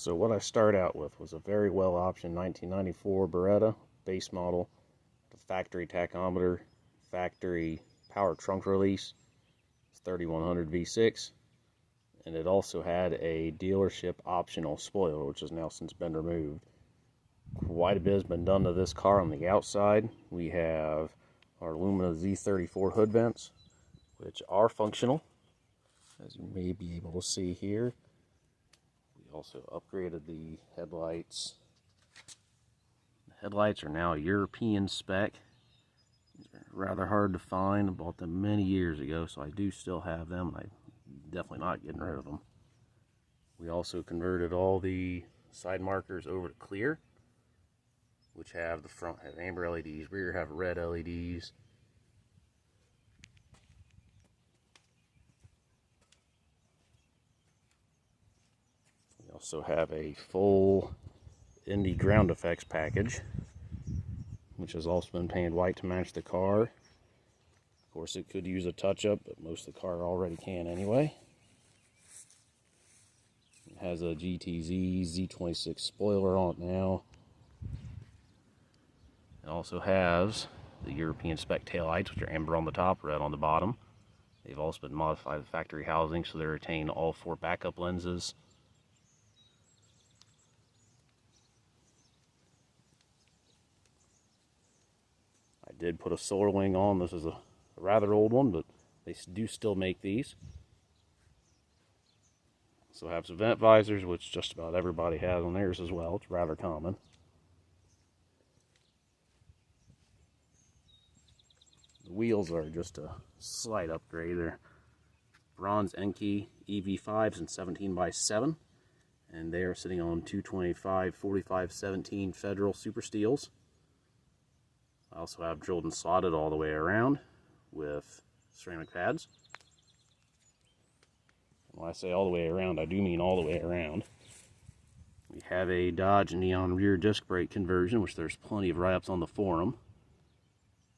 So what I start out with was a very well optioned 1994 Beretta base model, the factory tachometer, factory power trunk release, 3100 V6, and it also had a dealership optional spoiler, which has now since been removed. Quite a bit has been done to this car on the outside. We have our aluminum Z34 hood vents, which are functional, as you may be able to see here. We also upgraded the headlights. The headlights are now European spec. They're rather hard to find. I bought them many years ago, so I do still have them, and I'm definitely not getting rid of them. We also converted all the side markers over to clear, which have the front have amber LEDs, rear have red LEDs. We also have a full Indy ground effects package, which has also been painted white to match the car. Of course, it could use a touch-up, but most of the car already can anyway. It has a GTZ Z26 spoiler on it now. It also has the European spec taillights, which are amber on the top, red on the bottom. They've also been modified with factory housing, so they retain all 4 backup lenses. I did put a solar wing on. This is a rather old one, but they do still make these. So have some vent visors, which just about everybody has on theirs as well. It's rather common. The wheels are just a slight upgrade. They're bronze Enkei EV5s and 17x7, and they are sitting on 225 4517 Federal Super Steels. I also have drilled and slotted all the way around with ceramic pads. When I say all the way around, I do mean all the way around. We have a Dodge Neon rear disc brake conversion, which there's plenty of write-ups on the forum.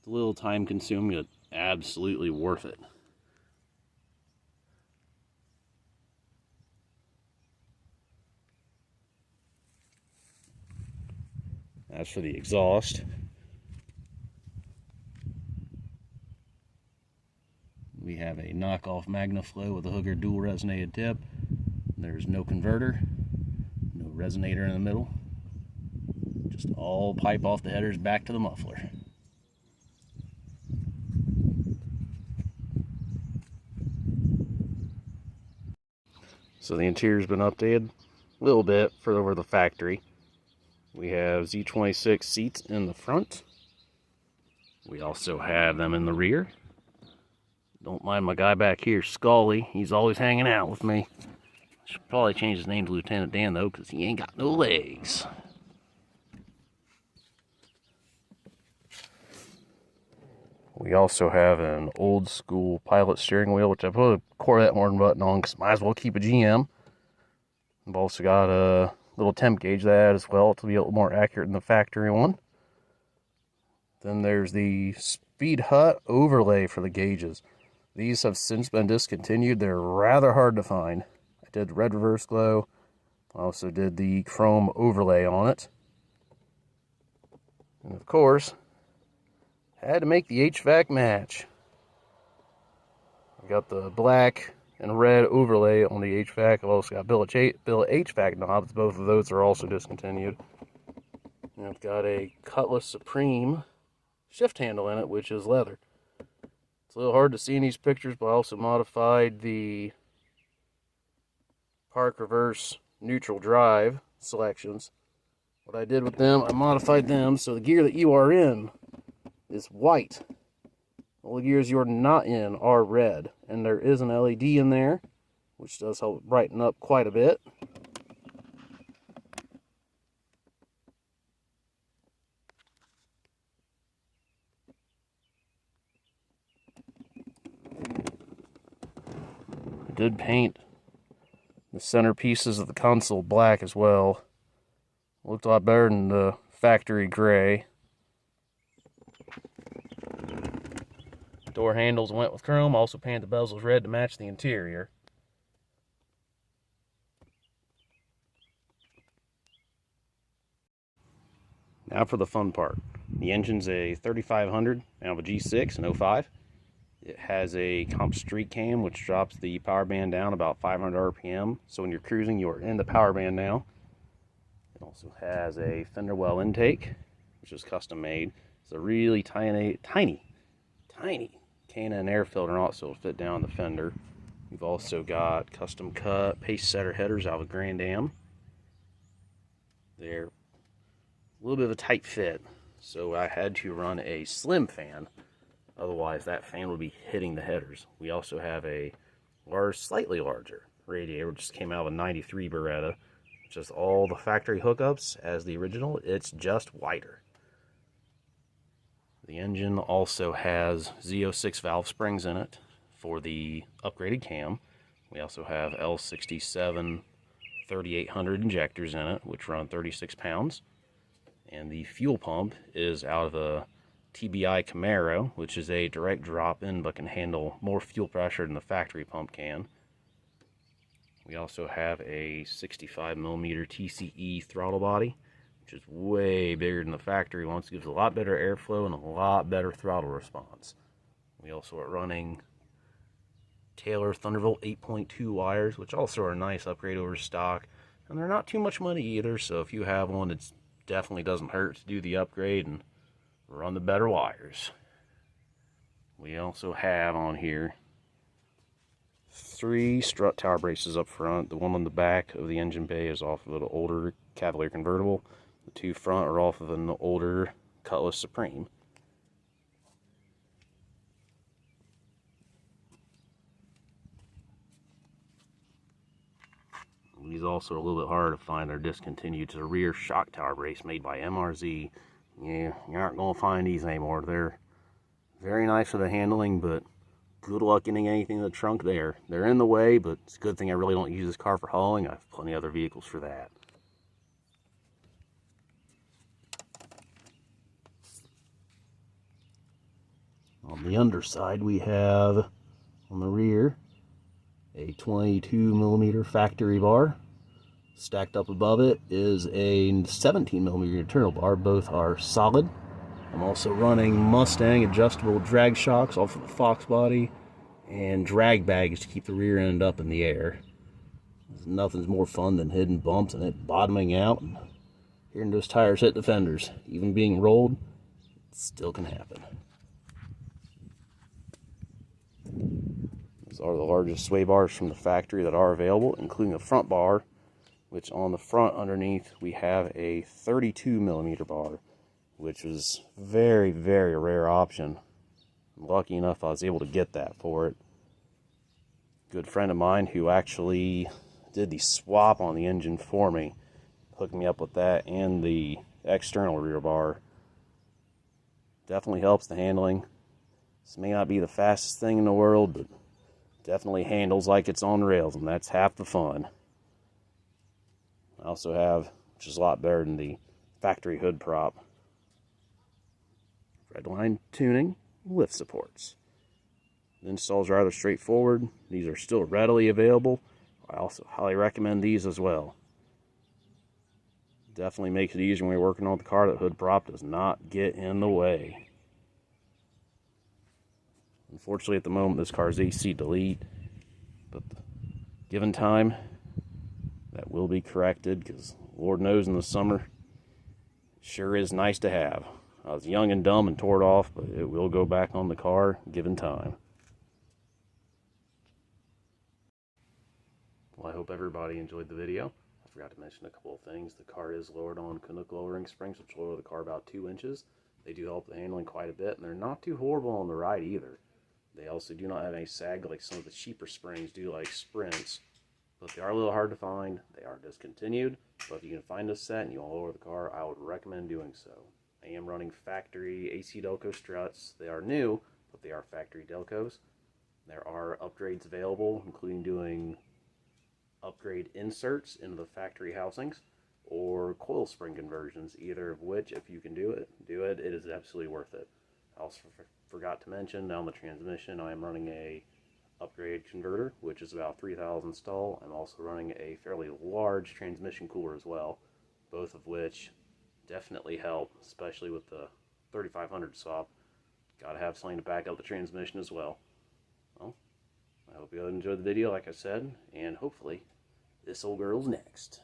It's a little time consuming, but absolutely worth it. As for the exhaust, we have a knockoff MagnaFlow with a Hooker dual resonated tip. There's no converter, no resonator in the middle. Just all pipe off the headers back to the muffler. So the interior's been updated a little bit for over the factory. We have Z26 seats in the front. We also have them in the rear. Don't mind my guy back here, Scully. He's always hanging out with me. Should probably change his name to Lieutenant Dan, though, because he ain't got no legs. We also have an old school pilot steering wheel, which I put a Corvette horn button on because might as well keep a GM. We've also got a little temp gauge that as well to be a little more accurate than the factory one. Then there's the Speed Hut overlay for the gauges. These have since been discontinued. They're rather hard to find. I did red reverse glow. I also did the chrome overlay on it. And of course, had to make the HVAC match. I got the black and red overlay on the HVAC. I've also got billet HVAC knobs. Both of those are also discontinued. And I've got a Cutlass Supreme shift handle in it, which is leather. It's a little hard to see in these pictures, but I also modified the park reverse neutral drive selections. What I did with them, I modified them so the gear that you are in is white. All the gears you're not in are red. And there is an LED in there, which does help brighten up quite a bit. I did paint the centerpieces of the console black as well. Looked a lot better than the factory gray. Door handles went with chrome. Also painted the bezels red to match the interior. Now for the fun part. The engine's a 3500 out of a G6 in 05. It has a comp street cam, which drops the power band down about 500 RPM. So when you're cruising, you're in the power band now. It also has a fender well intake, which is custom made. It's a really tiny K&N air filter also to fit down the fender. We've also got custom cut pace setter headers out of Grand Am. They're a little bit of a tight fit, so I had to run a slim fan. Otherwise, that fan would be hitting the headers. We also have a slightly larger radiator, which just came out of a 93 Beretta. Just all the factory hookups as the original. It's just wider. The engine also has Z06 valve springs in it for the upgraded cam. We also have L67 3800 injectors in it, which run 36 pounds. And the fuel pump is out of a TBI Camaro, which is a direct drop-in but can handle more fuel pressure than the factory pump can. We also have a 65mm TCE throttle body, which is way bigger than the factory one. It gives a lot better airflow and a lot better throttle response. We also are running Taylor Thunderbolt 8.2 wires, which also are a nice upgrade over stock. And they're not too much money either, so if you have one, it definitely doesn't hurt to do the upgrade and run the better wires. We also have on here 3 strut tower braces up front. The one on the back of the engine bay is off of an older Cavalier convertible. The 2 front are off of an older Cutlass Supreme. These also are a little bit harder to find. They're discontinued. It's a rear shock tower brace made by MRZ. Yeah, you aren't going to find these anymore. They're very nice for the handling, but good luck getting anything in the trunk there. They're in the way, but it's a good thing I really don't use this car for hauling. I have plenty of other vehicles for that. On the underside, we have on the rear a 22mm factory bar. Stacked up above it is a 17mm internal bar. Both are solid. I'm also running Mustang adjustable drag shocks off of the Fox body and drag bags to keep the rear end up in the air. Nothing's more fun than hitting bumps and it bottoming out and hearing those tires hit the fenders. Even being rolled, it still can happen. These are the largest sway bars from the factory that are available, including the front bar, which on the front underneath we have a 32mm bar, which was very, very rare option. I'm lucky enough I was able to get that for it. Good friend of mine who actually did the swap on the engine for me hooked me up with that and the external rear bar. Definitely helps the handling. This may not be the fastest thing in the world, but definitely handles like it's on rails, and that's half the fun. I also have, which is a lot better than the factory hood prop, redline tuning, lift supports. The installs are rather straightforward. These are still readily available. I also highly recommend these as well. Definitely makes it easier when you're working on the car. That hood prop does not get in the way. Unfortunately, at the moment, this car is AC delete, but given time, that will be corrected, because Lord knows in the summer, it sure is nice to have. I was young and dumb and tore it off, but it will go back on the car given time. Well, I hope everybody enjoyed the video. I forgot to mention a couple of things. The car is lowered on Canuck lowering springs, which lower the car about 2 inches. They do help the handling quite a bit, and they're not too horrible on the ride either. They also do not have any sag like some of the cheaper springs do, like Sprints. But they are a little hard to find. They are discontinued. But if you can find a set and you want to lower the car, I would recommend doing so. I am running factory AC Delco struts. They are new, but they are factory Delcos. There are upgrades available, including doing upgrade inserts into the factory housings or coil spring conversions, either of which, if you can do it. It is absolutely worth it. I also forgot to mention, down the transmission, I am running a upgrade converter, which is about 3,000 stall. I'm also running a fairly large transmission cooler as well, both of which definitely help, especially with the 3500 swap. Gotta have something to back up the transmission as well. Well, I hope you enjoyed the video, like I said, and hopefully this old girl's next.